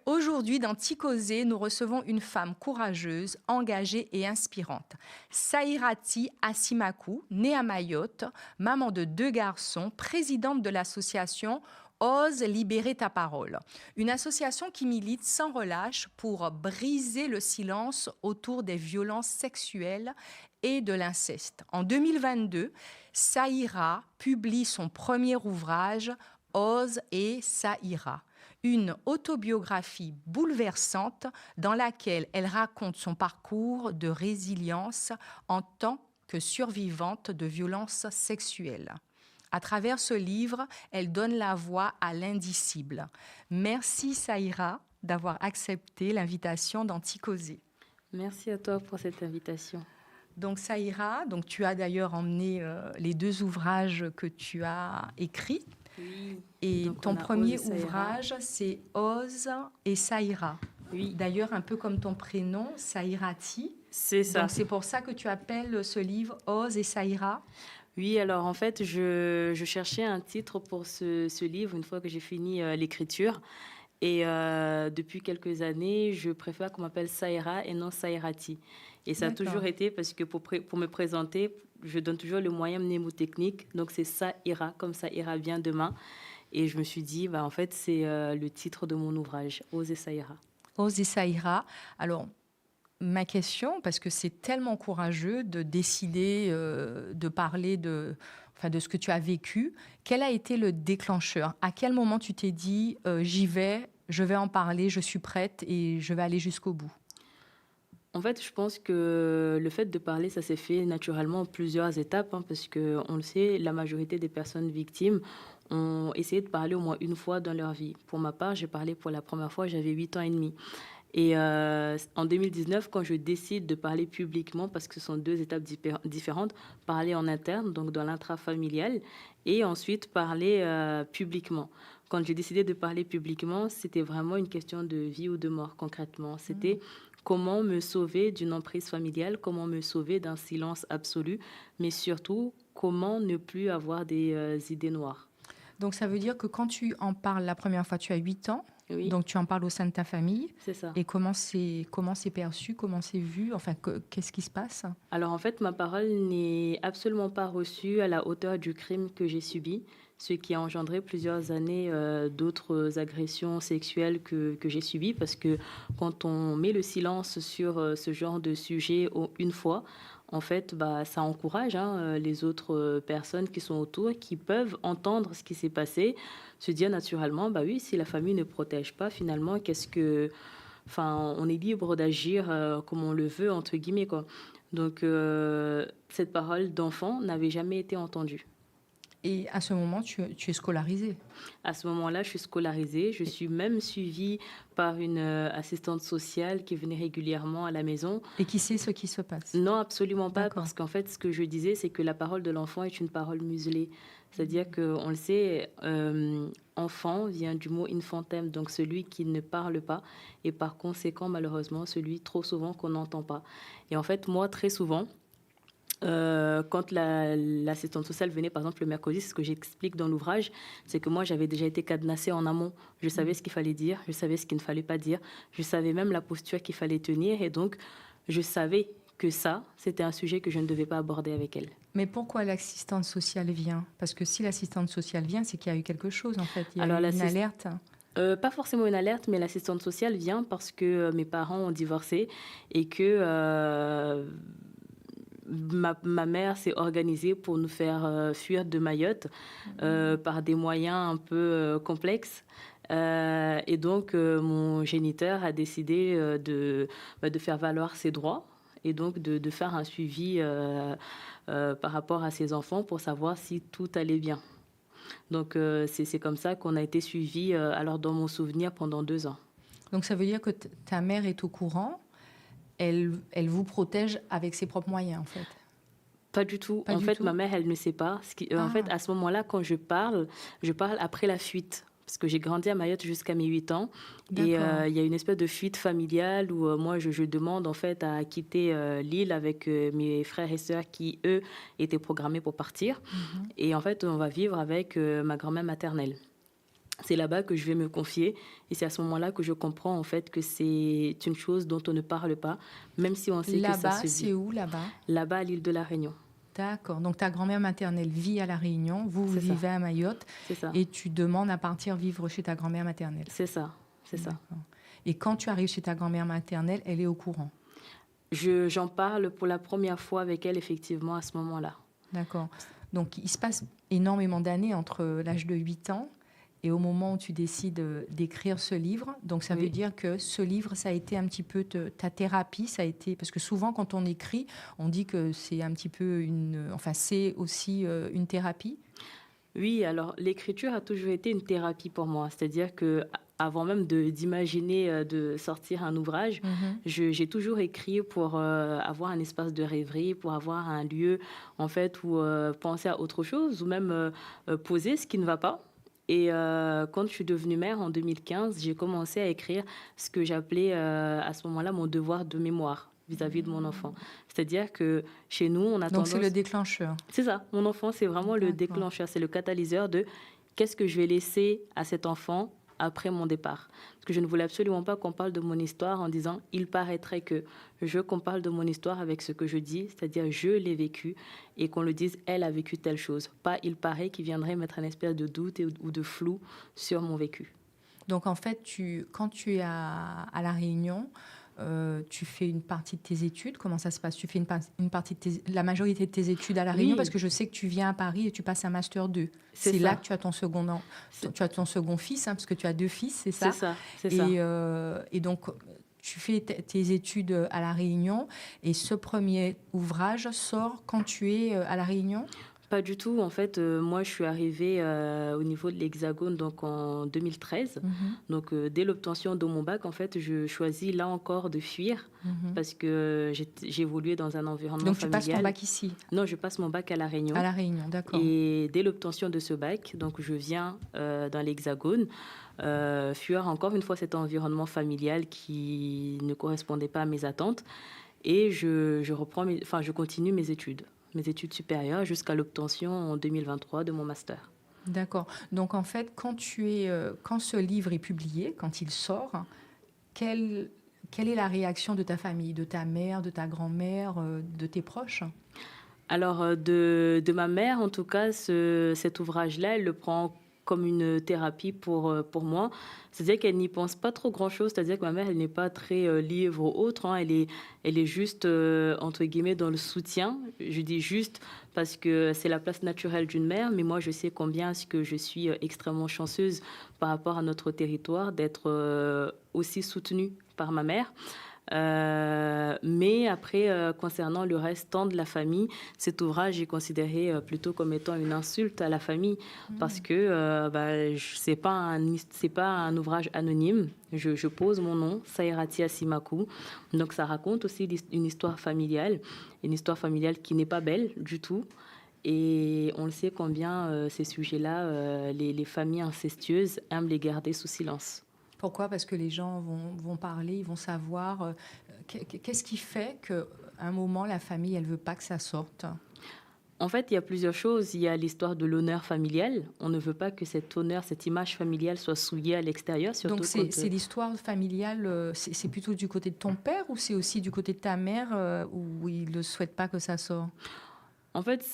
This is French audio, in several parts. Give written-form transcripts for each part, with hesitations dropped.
Aujourd'hui, dans Ticosé, nous recevons une femme courageuse, engagée et inspirante. Sairati Asimaku, née à Mayotte, maman de 2 garçons, présidente de l'association Ose libérer ta parole. Une association qui milite sans relâche pour briser le silence autour des violences sexuelles et de l'inceste. En 2022, Saïra publie son premier ouvrage, Ose et Saïra, une autobiographie bouleversante dans laquelle elle raconte son parcours de résilience en tant que survivante de violences sexuelles. À travers ce livre, elle donne la voix à l'indicible. Merci Saïra d'avoir accepté l'invitation d'Anticosé. Merci à toi pour cette invitation. Donc Saïra, donc tu as d'ailleurs emmené les 2 ouvrages que tu as écrits. Oui. Et Donc, ton on a premier Ose et Saïra. ouvrage, c'est Ose et Saïra. Oui. D'ailleurs, un peu comme ton prénom, Saïrati. C'est ça. Donc c'est pour ça que tu appelles ce livre Ose et Saïra. Oui, alors en fait, je cherchais un titre pour ce livre une fois que j'ai fini l'écriture. Et depuis quelques années, je préfère qu'on m'appelle Saïra et non Saïrati. Et ça a toujours été parce que pour me présenter, je donne toujours le moyen mnémotechnique. Donc c'est Saïra, comme ça ira bien demain. Et je me suis dit, en fait, c'est le titre de mon ouvrage, Ose et Saïra. Ose et Saïra. Alors, ma question, parce que c'est tellement courageux de décider de parler de ce que tu as vécu, quel a été le déclencheur? À quel moment tu t'es dit, j'y vais, je vais en parler, je suis prête et je vais aller jusqu'au bout? En fait, je pense que le fait de parler, ça s'est fait naturellement en plusieurs étapes, parce que on le sait, la majorité des personnes victimes ont essayé de parler au moins une fois dans leur vie. Pour ma part, j'ai parlé pour la première fois, j'avais 8 ans et demi. Et en 2019, quand je décide de parler publiquement, parce que ce sont 2 étapes différentes, parler en interne, donc dans l'intrafamilial, et ensuite parler publiquement. Quand j'ai décidé de parler publiquement, c'était vraiment une question de vie ou de mort, concrètement. C'était comment me sauver d'une emprise familiale, comment me sauver d'un silence absolu, mais surtout, comment ne plus avoir des idées noires. Donc ça veut dire que quand tu en parles la première fois, tu as 8 ans, Oui, donc tu en parles au sein de ta famille. c'est ça. Et comment c'est perçu, comment c'est vu, enfin qu'est-ce qui se passe? Alors en fait, ma parole n'est absolument pas reçue à la hauteur du crime que j'ai subi, ce qui a engendré plusieurs années d'autres agressions sexuelles que j'ai subies, parce que quand on met le silence sur ce genre de sujet une fois, en fait, ça encourage les autres personnes qui sont autour, qui peuvent entendre ce qui s'est passé, se dire naturellement, oui, si la famille ne protège pas, finalement, Enfin, on est libre d'agir comme on le veut, entre guillemets, quoi. Donc, cette parole d'enfant n'avait jamais été entendue. Et à ce moment, tu es scolarisée. À ce moment-là, je suis scolarisée. Je suis même suivie par une assistante sociale qui venait régulièrement à la maison. Et qui sait ce qui se passe? Non, absolument pas, D'accord. parce qu'en fait, ce que je disais, c'est que la parole de l'enfant est une parole muselée. C'est-à-dire qu'on le sait, enfant vient du mot infantem, donc celui qui ne parle pas, et par conséquent, malheureusement, celui trop souvent qu'on n'entend pas. Et en fait, moi, très souvent, quand l'assistante sociale venait, par exemple, le mercredi, c'est ce que j'explique dans l'ouvrage, c'est que moi, j'avais déjà été cadenassée en amont. Je savais ce qu'il fallait dire, je savais ce qu'il ne fallait pas dire, je savais même la posture qu'il fallait tenir, et donc, je savais que ça, c'était un sujet que je ne devais pas aborder avec elle. Mais pourquoi l'assistante sociale vient? Parce que si l'assistante sociale vient, c'est qu'il y a eu quelque chose, en fait. Il y a Alors, eu une alerte. Pas forcément une alerte, mais l'assistante sociale vient parce que mes parents ont divorcé et que ma mère s'est organisée pour nous faire fuir de Mayotte par des moyens un peu complexes. Et donc, mon géniteur a décidé de faire valoir ses droits et donc de faire un suivi par rapport à ses enfants pour savoir si tout allait bien. Donc, c'est comme ça qu'on a été suivis, alors dans mon souvenir, pendant 2 ans. Donc ça veut dire que ta mère est au courant, elle vous protège avec ses propres moyens, en fait. Pas du tout. Pas En du fait, tout. ma mère, elle ne sait pas. En fait, à ce moment-là, quand je parle après la fuite. Parce que j'ai grandi à Mayotte jusqu'à mes 8 ans. Et il y a une espèce de fuite familiale où moi, je demande en fait à quitter l'île avec mes frères et sœurs qui, eux, étaient programmés pour partir. Et en fait, on va vivre avec ma grand-mère maternelle. C'est là-bas que je vais me confier et c'est à ce moment-là que je comprends en fait que c'est une chose dont on ne parle pas, même si on sait que ça Là-bas, se c'est vit. où là-bas? Là-bas, à l'île de la Réunion. D'accord. Donc ta grand-mère maternelle vit à La Réunion, vous C'est ça, vivez à Mayotte c'est ça, et tu demandes à partir vivre chez ta grand-mère maternelle. c'est ça, c'est ça. D'accord. Et quand tu arrives chez ta grand-mère maternelle, elle est au courant. J'en parle pour la première fois avec elle, effectivement, à ce moment-là. D'accord. Donc il se passe énormément d'années entre l'âge de 8 ans et au moment où tu décides d'écrire ce livre. Donc ça veut Oui, dire que ce livre, ça a été un petit peu ta thérapie, ça a été parce que souvent quand on écrit, on dit que c'est un petit peu enfin c'est aussi une thérapie. oui, alors l'écriture a toujours été une thérapie pour moi. C'est-à-dire que avant même d'imaginer de sortir un ouvrage, Mhm. j'ai toujours écrit pour avoir un espace de rêverie, pour avoir un lieu en fait où penser à autre chose ou même poser ce qui ne va pas. Et quand je suis devenue mère en 2015, j'ai commencé à écrire ce que j'appelais à ce moment-là mon devoir de mémoire vis-à-vis de mon enfant. C'est-à-dire que chez nous, on a Donc c'est le tendance. déclencheur. C'est ça, mon enfant, c'est vraiment le D'accord. déclencheur, c'est le catalyseur de qu'est-ce que je vais laisser à cet enfant après mon départ. Parce que je ne voulais absolument pas qu'on parle de mon histoire en disant il paraîtrait que je qu'on parle de mon histoire avec ce que je dis, c'est-à-dire je l'ai vécu et qu'on le dise elle a vécu telle chose. Pas il paraît qui viendrait mettre un espèce de doute ou de flou sur mon vécu. Donc en fait, quand tu es à La Réunion, tu fais une partie de tes études. Comment ça se passe? Tu fais une partie de la majorité de tes études à La Réunion parce Oui, que je sais que tu viens à Paris et tu passes un master 2. c'est C'est là ça, que tu as ton c'est tu as ton second fils, hein, parce que tu as deux fils, c'est c'est ça? ça, c'est ça. Et donc, tu fais tes études à La Réunion et ce premier ouvrage sort quand tu es à La Réunion? Pas du tout. En fait, moi, je suis arrivée au niveau de l'Hexagone donc en 2013. Mhm, Donc, dès l'obtention de mon bac, en fait, je choisis là encore de fuir mhm. parce que j'ai évolué dans un environnement Donc, tu passes ton familial. bac ici, Non, je passe mon bac à La à Réunion. La Réunion, d'accord. Et dès l'obtention de ce bac, donc je viens dans l'Hexagone, fuir encore une fois cet environnement familial qui ne correspondait pas à mes attentes. Et je continue mes études supérieures jusqu'à l'obtention en 2023 de mon master. D'accord. Donc en fait, quand ce livre est publié, quand il sort, quelle, quelle est la réaction de ta famille, de ta mère, de ta grand-mère, de tes proches? Alors, de ma mère, en tout cas, cet ouvrage-là, elle le prend comme une thérapie pour moi. C'est-à-dire qu'elle n'y pense pas trop grand-chose. C'est-à-dire que ma mère, elle n'est pas très livre ou autre, hein. Elle est juste, entre guillemets, dans le soutien. Je dis juste parce que c'est la place naturelle d'une mère. Mais moi, je sais combien est-ce que je suis extrêmement chanceuse par rapport à notre territoire d'être aussi soutenue par ma mère. Mais après, concernant le restant de la famille, cet ouvrage est considéré plutôt comme étant une insulte à la famille parce que c'est pas un ouvrage anonyme. Je pose mon nom, Sairati Asimaku. Donc ça raconte aussi une histoire familiale qui n'est pas belle du tout. Et on le sait combien ces sujets-là, les familles incestueuses aiment les garder sous silence. Pourquoi? Parce que les gens vont parler, ils vont savoir. Qu'est-ce qui fait qu'à un moment, la famille, elle veut pas que ça sorte? En fait, il y a plusieurs choses. Il y a l'histoire de l'honneur familial. On ne veut pas que cet honneur, cette image familiale soit souillée à l'extérieur, Donc surtout c'est l'histoire familiale, c'est plutôt du côté de ton père ou c'est aussi du côté de ta mère où ils ne souhaitent pas que ça sorte? En fait,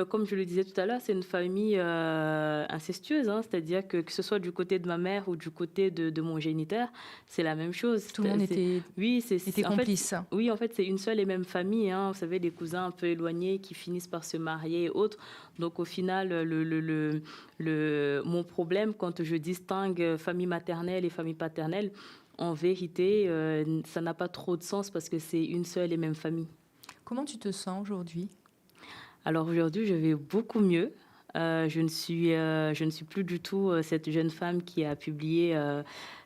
comme je le disais tout à l'heure, c'est une famille incestueuse, hein. C'est-à-dire que ce soit du côté de ma mère ou du côté de mon géniteur, c'est la même chose. Tout le monde Oui, était en fait, complice. oui, en fait, c'est une seule et même famille, hein. Vous savez, des cousins un peu éloignés qui finissent par se marier et autres. Donc, au final, mon problème, quand je distingue famille maternelle et famille paternelle, en vérité, ça n'a pas trop de sens parce que c'est une seule et même famille. Comment tu te sens aujourd'hui? Alors aujourd'hui, je vais beaucoup mieux. Je ne suis plus du tout cette jeune femme qui a publié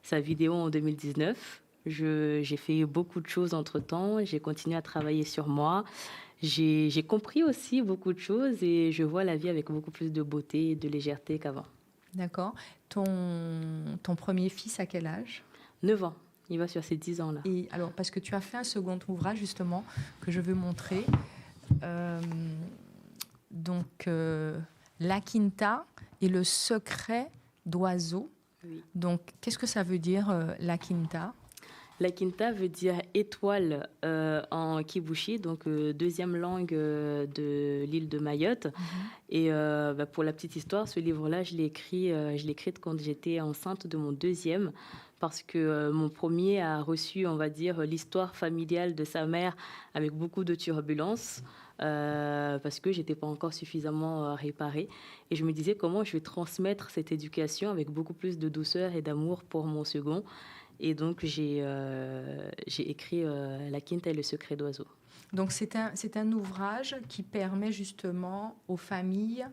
sa vidéo en 2019. J'ai fait beaucoup de choses entre-temps. J'ai continué à travailler sur moi. J'ai compris aussi beaucoup de choses et je vois la vie avec beaucoup plus de beauté et de légèreté qu'avant. D'accord. Ton premier fils, à quel âge? 9 ans. Il va sur ses 10 ans là. Et alors, parce que tu as fait un second ouvrage, justement, que je veux montrer. Euh, donc, La Quinta et le secret d'oiseau. Oui. Donc, qu'est-ce que ça veut dire la quinta? La quinta veut dire étoile en kibushi, donc deuxième langue de l'île de Mayotte. Et pour la petite histoire, ce livre-là, je l'ai écrit quand j'étais enceinte de mon deuxième, parce que mon premier a reçu, on va dire, l'histoire familiale de sa mère avec beaucoup de turbulences. Parce que j'étais pas encore suffisamment réparée. Et je me disais comment je vais transmettre cette éducation avec beaucoup plus de douceur et d'amour pour mon second. Et donc, j'ai écrit La Quinta et le secret d'oiseau. Donc, c'est un ouvrage qui permet justement aux familles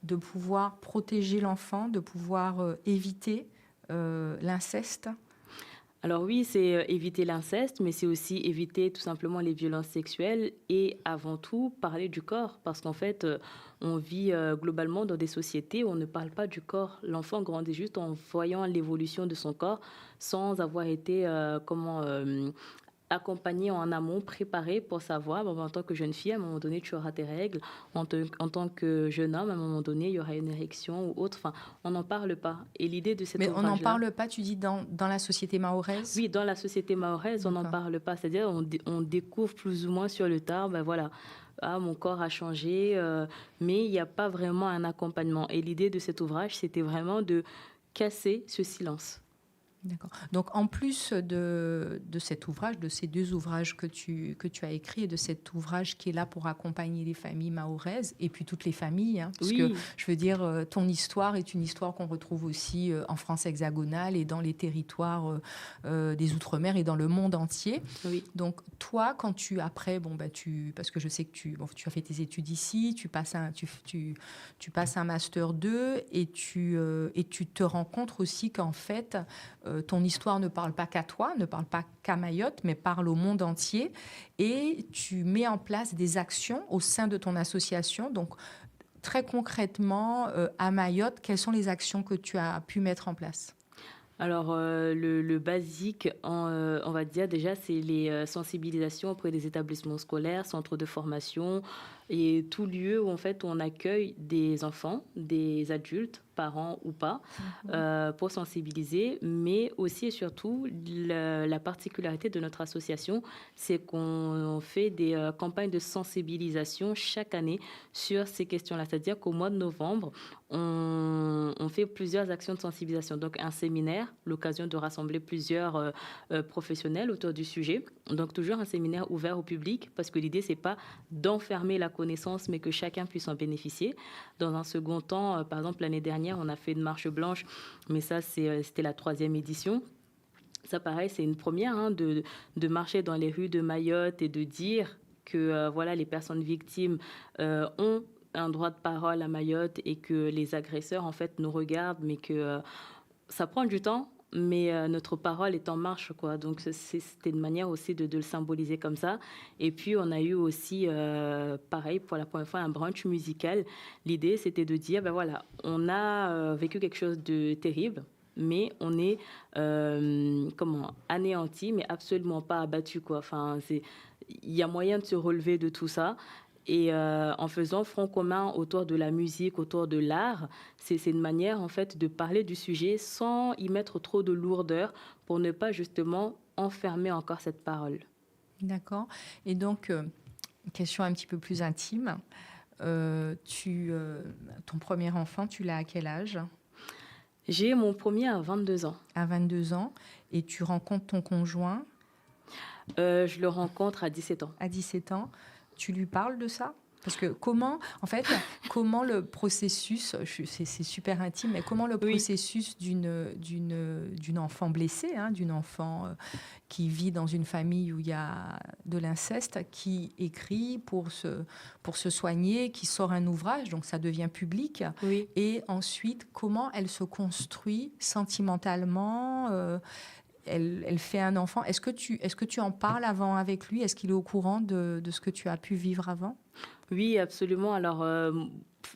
de pouvoir protéger l'enfant, de pouvoir éviter l'inceste. Alors oui, c'est éviter l'inceste, mais c'est aussi éviter tout simplement les violences sexuelles et avant tout parler du corps. Parce qu'en fait, on vit globalement dans des sociétés où on ne parle pas du corps. L'enfant grandit juste en voyant l'évolution de son corps sans avoir été accompagné en amont, préparé pour savoir, en tant que jeune fille, à un moment donné, tu auras tes règles. En tant que jeune homme, à un moment donné, il y aura une érection ou autre. Enfin, on n'en parle pas. Et l'idée de cet Mais ouvrage-là... on n'en parle pas, tu dis, dans la société mahoraise? Oui, dans la société mahoraise, on n'en parle pas. C'est-à-dire, on découvre plus ou moins sur le tard, ben voilà, ah, mon corps a changé, mais il n'y a pas vraiment un accompagnement. Et l'idée de cet ouvrage, c'était vraiment de casser ce silence. D'accord. Donc, en plus de cet ouvrage, de ces deux ouvrages que tu as écrits et de cet ouvrage qui est là pour accompagner les familles mahoraises et puis toutes les familles, hein, parce que je veux dire, ton histoire est une histoire qu'on retrouve aussi en France hexagonale et dans les territoires des Outre-mer et dans le monde entier. Oui. Donc, toi, quand tu, après, parce que je sais que tu as fait tes études ici, tu passes un Master 2 et tu te rends compte aussi qu'en fait, ton histoire ne parle pas qu'à toi, ne parle pas qu'à Mayotte, mais parle au monde entier. Et tu mets en place des actions au sein de ton association. Donc, très concrètement, à Mayotte, quelles sont les actions que tu as pu mettre en place? Alors, le basique, on va dire déjà, c'est les sensibilisations auprès des établissements scolaires, centres de formation et tout lieu où en fait on accueille des enfants, des adultes, parents ou pas, pour sensibiliser. Mais aussi et surtout, la particularité de notre association, c'est qu'on fait des campagnes de sensibilisation chaque année sur ces questions-là. C'est-à-dire qu'au mois de novembre, on fait plusieurs actions de sensibilisation. Donc, un séminaire, l'occasion de rassembler plusieurs professionnels autour du sujet. Donc, toujours un séminaire ouvert au public, parce que l'idée, c'est pas d'enfermer la connaissance, mais que chacun puisse en bénéficier. Dans un second temps, par exemple, l'année dernière, on a fait une marche blanche, mais ça, c'était la 3e édition. Ça, pareil, c'est une première, hein, de marcher dans les rues de Mayotte et de dire que voilà, les personnes victimes ont un droit de parole à Mayotte et que les agresseurs, en fait, nous regardent, mais que ça prend du temps, mais notre parole est en marche, quoi. Donc, c'était une manière aussi de le symboliser comme ça. Et puis, on a eu aussi, pareil, pour la première fois, un brunch musical. L'idée, c'était de dire, ben voilà, on a vécu quelque chose de terrible, mais on est, anéanti, mais absolument pas abattu, quoi. Enfin, il y a moyen de se relever de tout ça. Et en faisant front commun autour de la musique, autour de l'art, c'est une manière en fait de parler du sujet sans y mettre trop de lourdeur pour ne pas justement enfermer encore cette parole. D'accord. Et donc, question un petit peu plus intime. Ton premier enfant, tu l'as à quel âge? J'ai mon premier à 22 ans. À 22 ans. Et tu rencontres ton conjoint? Je le rencontre à 17 ans. À 17 ans. Tu lui parles de ça? Parce que comment le processus, c'est super intime, mais comment le processus d'une enfant blessée, hein, d'une enfant qui vit dans une famille où il y a de l'inceste, qui écrit pour se soigner, qui sort un ouvrage, donc ça devient public, et ensuite comment elle se construit sentimentalement, elle fait un enfant. Est-ce que tu en parles avant avec lui? Est-ce qu'il est au courant de ce que tu as pu vivre avant? Oui, absolument. Alors,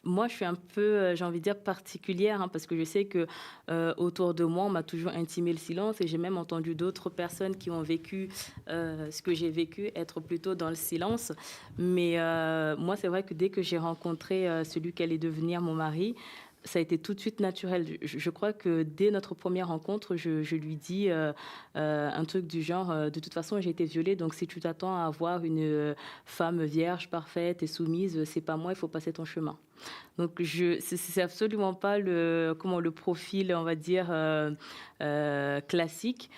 moi, je suis un peu, j'ai envie de dire, particulière, hein, parce que je sais que autour de moi, on m'a toujours intimé le silence et j'ai même entendu d'autres personnes qui ont vécu ce que j'ai vécu, être plutôt dans le silence. Mais moi, c'est vrai que dès que j'ai rencontré celui qui allait devenir mon mari, Ça a été tout de suite naturel. Je crois que dès notre première rencontre, je lui dis un truc du genre, de toute façon, j'ai été violée, donc si tu t'attends à avoir une femme vierge, parfaite et soumise, c'est pas moi, il faut passer ton chemin. Donc, c'est absolument pas le profil, on va dire, classique,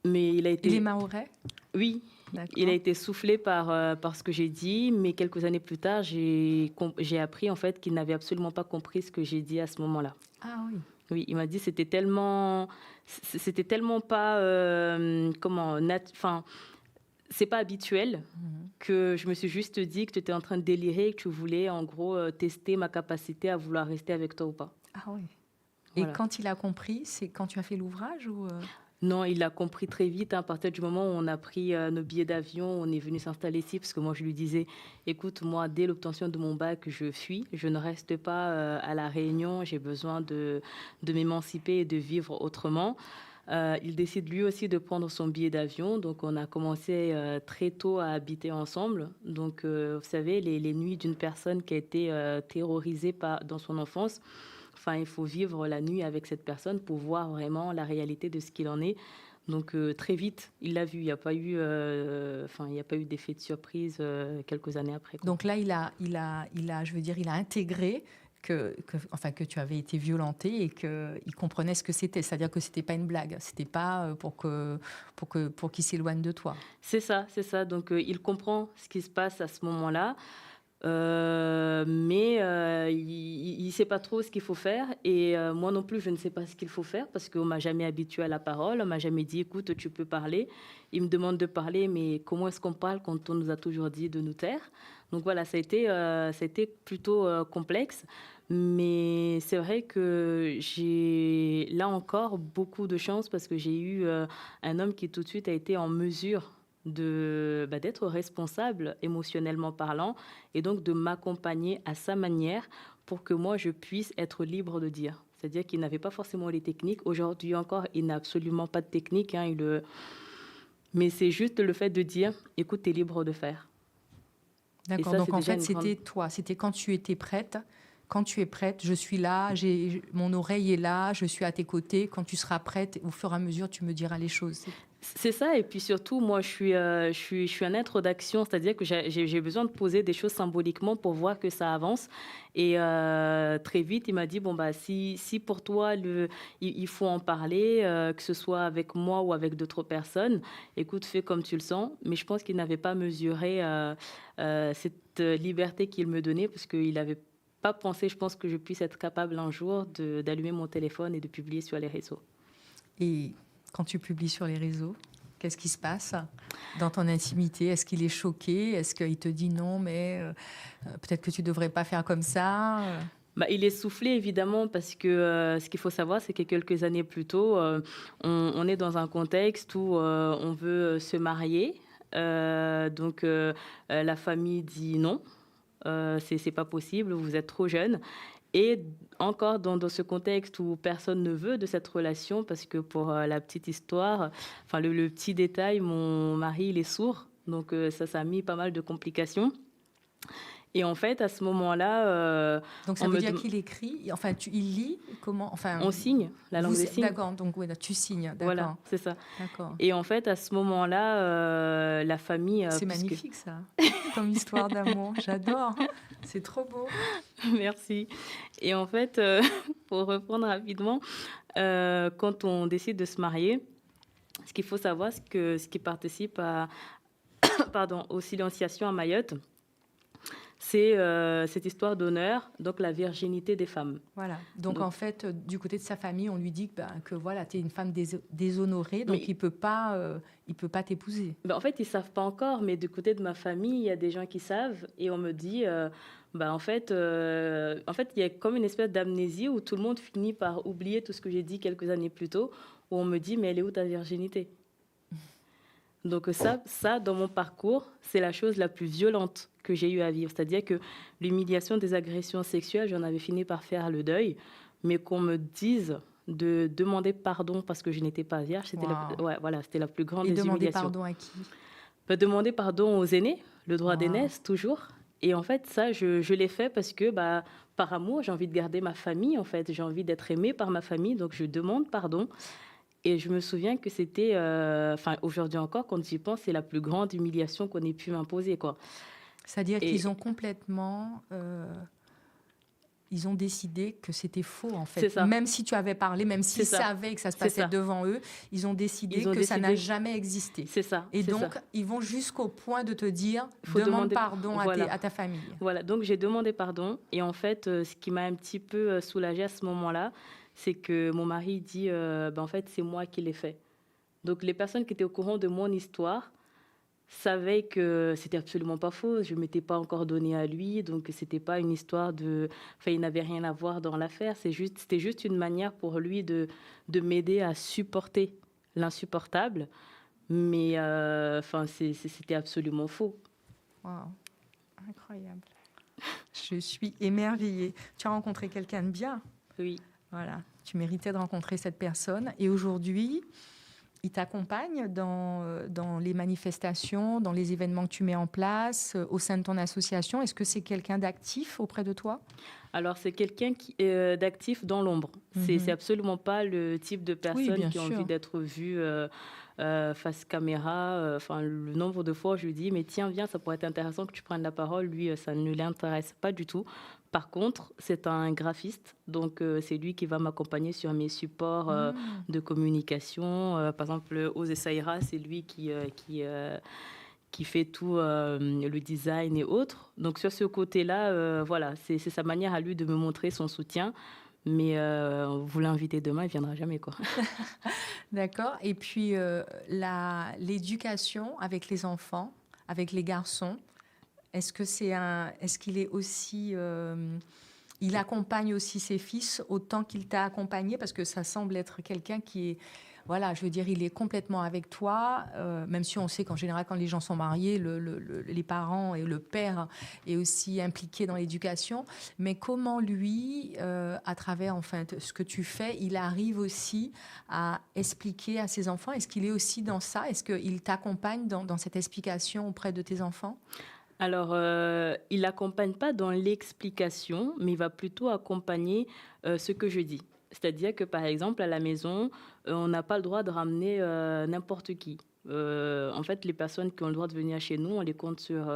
mais il a Il est été, mahorais? oui, il a D'accord. été soufflé par ce que j'ai dit, mais quelques années plus tard, j'ai appris en fait qu'il n'avait absolument pas compris ce que j'ai dit à ce moment-là. Ah oui. Oui, il m'a dit c'était tellement pas enfin c'est pas habituel Mhm. que je me suis juste dit que tu étais en train de délirer et que tu voulais en gros tester ma capacité à vouloir rester avec toi ou pas. Ah oui. Et Voilà. quand il a compris, c'est quand tu as fait l'ouvrage ou Non, il a compris très vite, hein, à partir du moment où on a pris nos billets d'avion, on est venu s'installer ici, parce que moi je lui disais, écoute, moi dès l'obtention de mon bac, je fuis, je ne reste pas à La Réunion, j'ai besoin de m'émanciper et de vivre autrement. Il décide lui aussi de prendre son billet d'avion, donc on a commencé très tôt à habiter ensemble. Donc vous savez, les nuits d'une personne qui a été terrorisée dans son enfance, enfin, il faut vivre la nuit avec cette personne pour voir vraiment la réalité de ce qu'il en est. Donc très vite, il l'a vu. Il n'y a pas eu, il n'y a pas eu d'effet de surprise quelques années après, quoi. donc là je veux dire, il a intégré enfin que tu avais été violentée et que il comprenait ce que c'était. C'est-à-dire que c'était pas une blague. C'était pas pour qu'il s'éloigne de toi. C'est ça, c'est ça. Donc il comprend ce qui se passe à ce moment-là. Mais il ne sait pas trop ce qu'il faut faire et moi non plus je ne sais pas ce qu'il faut faire parce qu'on m'a jamais habitué à la parole, on m'a jamais dit écoute tu peux parler. Il me demande de parler mais comment est-ce qu'on parle quand on nous a toujours dit de nous taire? Donc voilà, ça a été plutôt complexe, mais c'est vrai que j'ai là encore beaucoup de chance parce que j'ai eu un homme qui tout de suite a été en mesure d'être responsable émotionnellement parlant et donc de m'accompagner à sa manière pour que moi je puisse être libre de dire. C'est-à-dire qu'il n'avait pas forcément les techniques. Aujourd'hui encore, il n'a absolument pas de technique, hein, mais c'est juste le fait de dire, écoute, tu es libre de faire. Et D'accord. ça, Donc c'est en déjà fait, une grande... c'était toi. C'était quand tu étais prête. Quand tu es prête, je suis là, mon oreille est là, je suis à tes côtés. Quand tu seras prête, au fur et à mesure, tu me diras les choses. C'est ça, et puis surtout, moi, je suis un être d'action, c'est-à-dire que j'ai besoin de poser des choses symboliquement pour voir que ça avance. Et très vite, il m'a dit, bon, bah, si pour toi, il faut en parler, que ce soit avec moi ou avec d'autres personnes, écoute, fais comme tu le sens. Mais je pense qu'il n'avait pas mesuré cette liberté qu'il me donnait, parce qu'il n'avait pas pensé, je pense, que je puisse être capable un jour d'allumer mon téléphone et de publier sur les réseaux. Et quand tu publies sur les réseaux, qu'est-ce qui se passe dans ton intimité? Est-ce qu'il est choqué? Est-ce qu'il te dit non, mais peut-être que tu devrais pas faire comme ça? Bah, il est soufflé évidemment parce que ce qu'il faut savoir, c'est que quelques années plus tôt, on est dans un contexte où on veut se marier. Donc la famille dit non, c'est pas possible, vous êtes trop jeune. Et encore dans ce contexte où personne ne veut de cette relation, parce que pour la petite histoire, enfin le petit détail, mon mari il est sourd, donc ça a mis pas mal de complications. Et en fait, à ce moment-là, Donc ça on veut me dire dem- qu'il écrit, enfin il lit comment, enfin on signe la langue des signes. d'accord, donc ouais, tu signes, Voilà, d'accord, c'est ça. d'accord. Et en fait, à ce moment-là, la famille, C'est puisque... magnifique ça, comme histoire d'amour, j'adore, c'est trop beau. Merci. Et en fait, pour reprendre rapidement, quand on décide de se marier, ce qu'il faut savoir, c'est que ce qui participe pardon, aux silenciations à Mayotte, c'est cette histoire d'honneur, donc la virginité des femmes. Voilà. Donc Donc, en fait, du côté de sa famille, on lui dit que voilà, tu es une femme déshonorée, donc mais il peut pas t'épouser. ben, en fait, ils savent pas encore, mais du côté de ma famille, il y a des gens qui savent et on me dit, en fait, il y a comme une espèce d'amnésie où tout le monde finit par oublier tout ce que j'ai dit quelques années plus tôt, où on me dit, mais elle est où ta virginité? Donc ça, dans mon parcours, c'est la chose la plus violente que j'ai eu à vivre. C'est-à-dire que l'humiliation des agressions sexuelles, j'en avais fini par faire le deuil, mais qu'on me dise de demander pardon parce que je n'étais pas vierge, Waouh. ouais, voilà, c'était la plus grande Et des demander humiliations. pardon à qui? Demander pardon aux aînés, le droit Waouh. d'aînesse, toujours. Et en fait, ça, je l'ai fait parce que, bah, par amour, j'ai envie de garder ma famille, en fait. J'ai envie d'être aimée par ma famille, donc je demande pardon. Et je me souviens que c'était, enfin, aujourd'hui encore, quand j'y pense, c'est la plus grande humiliation qu'on ait pu m'imposer, quoi. C'est-à-dire qu'ils Et ont complètement... ils ont décidé que c'était faux, en c'est fait. ça, Même si tu avais parlé, même c'est s'ils ça, savaient que ça se c'est passait ça. devant eux, ils ont Ils décidé ont que ça n'a décidé, jamais existé. c'est ça, Et c'est ça. donc, ils vont jusqu'au point de te dire, Il faut demande demander, pardon voilà. à ta famille. Voilà, donc j'ai demandé pardon. Et en fait, ce qui m'a un petit peu soulagée à ce moment-là, c'est que mon mari dit, ben, en fait, c'est moi qui l'ai fait. Donc les personnes qui étaient au courant de mon histoire savaient que c'était absolument pas faux. Je ne m'étais pas encore donnée à lui, donc c'était pas une histoire de... Enfin, il n'avait rien à voir dans l'affaire. C'était juste une manière pour lui de m'aider à supporter l'insupportable. Mais enfin, c'était absolument faux. Wow, incroyable. Je suis émerveillée. Tu as rencontré quelqu'un de bien. Oui. Voilà, tu méritais de rencontrer cette personne. Et aujourd'hui, il t'accompagne dans les manifestations, dans les événements que tu mets en place, au sein de ton association. Est-ce que c'est quelqu'un d'actif auprès de toi? Alors, c'est quelqu'un qui d'actif dans l'ombre. C'est absolument pas le type de Oui, personne bien qui a envie sûr. d'être vue face caméra. Enfin, le nombre de fois où je lui dis, mais tiens, viens, ça pourrait être intéressant que tu prennes la parole. Lui, ça ne l'intéresse pas du tout. Par contre, c'est un graphiste, donc c'est lui qui va m'accompagner sur mes supports de communication. Par exemple, Ose Saïra, c'est lui qui fait tout le design et autres. Donc sur ce côté-là, voilà, c'est sa manière à lui de me montrer son soutien. Mais vous l'invitez demain, il viendra jamais, quoi. D'accord. Et puis, l'éducation avec les enfants, avec les garçons, est-ce qu'il est aussi... il accompagne aussi ses fils autant qu'il t'a accompagné, parce que ça semble être quelqu'un qui est, voilà, je veux dire, il est complètement avec toi, même si on sait qu'en général, quand les gens sont mariés, les parents et le père est aussi impliqué dans l'éducation. Mais comment lui, à travers enfin ce que tu fais, il arrive aussi à expliquer à ses enfants? Est-ce qu'il est aussi dans ça? Est-ce qu'il t'accompagne dans cette explication auprès de tes enfants? Alors, il n'accompagne pas dans l'explication, mais il va plutôt accompagner ce que je dis. C'est-à-dire que, par exemple, à la maison, on n'a pas le droit de ramener n'importe qui. En fait, les personnes qui ont le droit de venir chez nous, on les compte sur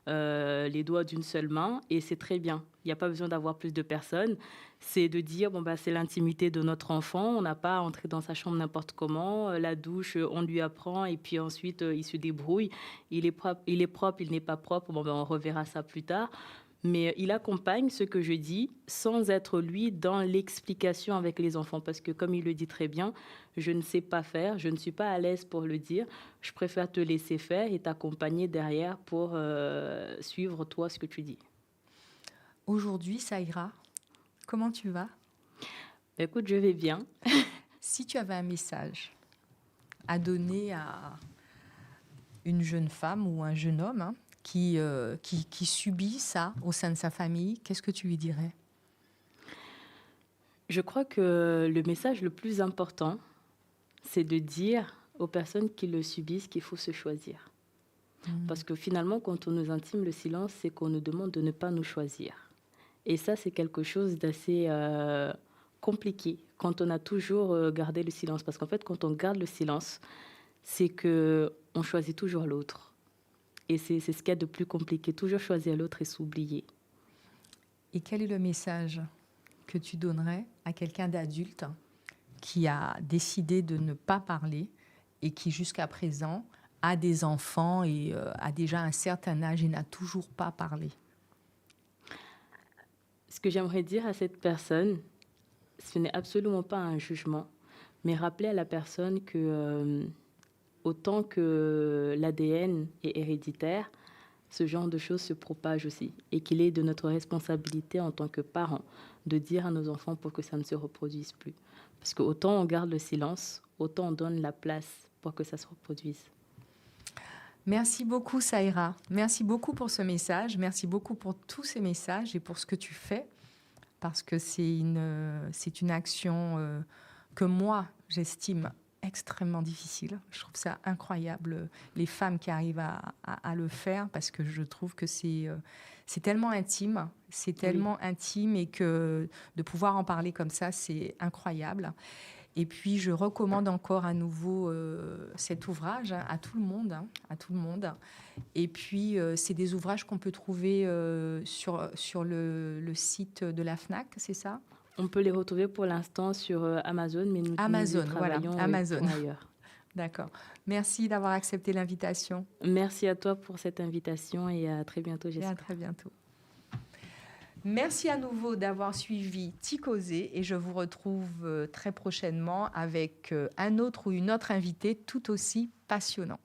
les doigts d'une seule main, et c'est très bien. Il n'y a pas besoin d'avoir plus de personnes. C'est de dire, bon, bah, c'est l'intimité de notre enfant, on n'a pas à entrer dans sa chambre n'importe comment, la douche, on lui apprend, et puis ensuite, il se débrouille. Il est propre, il n'est pas propre, bon, ben, on reverra ça plus tard. Mais il accompagne ce que je dis sans être, lui, dans l'explication avec les enfants. Parce que, comme il le dit très bien, je ne sais pas faire, je ne suis pas à l'aise pour le dire. Je préfère te laisser faire et t'accompagner derrière pour suivre, toi, ce que tu dis. Aujourd'hui, ça ira. Comment tu vas? Écoute, je vais bien. Si tu avais un message à donner à une jeune femme ou un jeune homme, hein, qui subit ça au sein de sa famille, qu'est-ce que tu lui dirais? Je crois que le message le plus important, c'est de dire aux personnes qui le subissent qu'il faut se choisir. Parce que finalement, quand on nous intime le silence, c'est qu'on nous demande de ne pas nous choisir. Et ça, c'est quelque chose d'assez compliqué quand on a toujours gardé le silence. Parce qu'en fait, quand on garde le silence, c'est qu'on choisit toujours l'autre. Et c'est ce qu'il y a de plus compliqué, toujours choisir l'autre et s'oublier. Et quel est le message que tu donnerais à quelqu'un d'adulte qui a décidé de ne pas parler et qui, jusqu'à présent, a des enfants et a déjà un certain âge et n'a toujours pas parlé? Ce que j'aimerais dire à cette personne, ce n'est absolument pas un jugement, mais rappeler à la personne que autant que l'ADN est héréditaire, ce genre de choses se propage aussi et qu'il est de notre responsabilité en tant que parents de dire à nos enfants pour que ça ne se reproduise plus. Parce que autant on garde le silence, autant on donne la place pour que ça se reproduise. Merci beaucoup, Saïra. Merci beaucoup pour ce message. Merci beaucoup pour tous ces messages et pour ce que tu fais. Parce que c'est une action que moi, j'estime extrêmement difficile. Je trouve ça incroyable, les femmes qui arrivent à le faire, parce que je trouve que c'est tellement intime, Oui. et que de pouvoir en parler comme ça, c'est incroyable. Et puis, je recommande encore à nouveau cet ouvrage, hein, à tout le monde, hein, à tout le monde. Et puis, c'est des ouvrages qu'on peut trouver sur le site de la FNAC, c'est ça? On peut les retrouver pour l'instant sur Amazon, mais nous y Amazon, voilà, travaillons, oui, Amazon. pour ailleurs. D'accord. Merci d'avoir accepté l'invitation Merci à toi pour cette invitation et à très bientôt, et à j'espère. très bientôt. Merci à nouveau d'avoir suivi Ticosé et je vous retrouve très prochainement avec un autre ou une autre invitée tout aussi passionnant.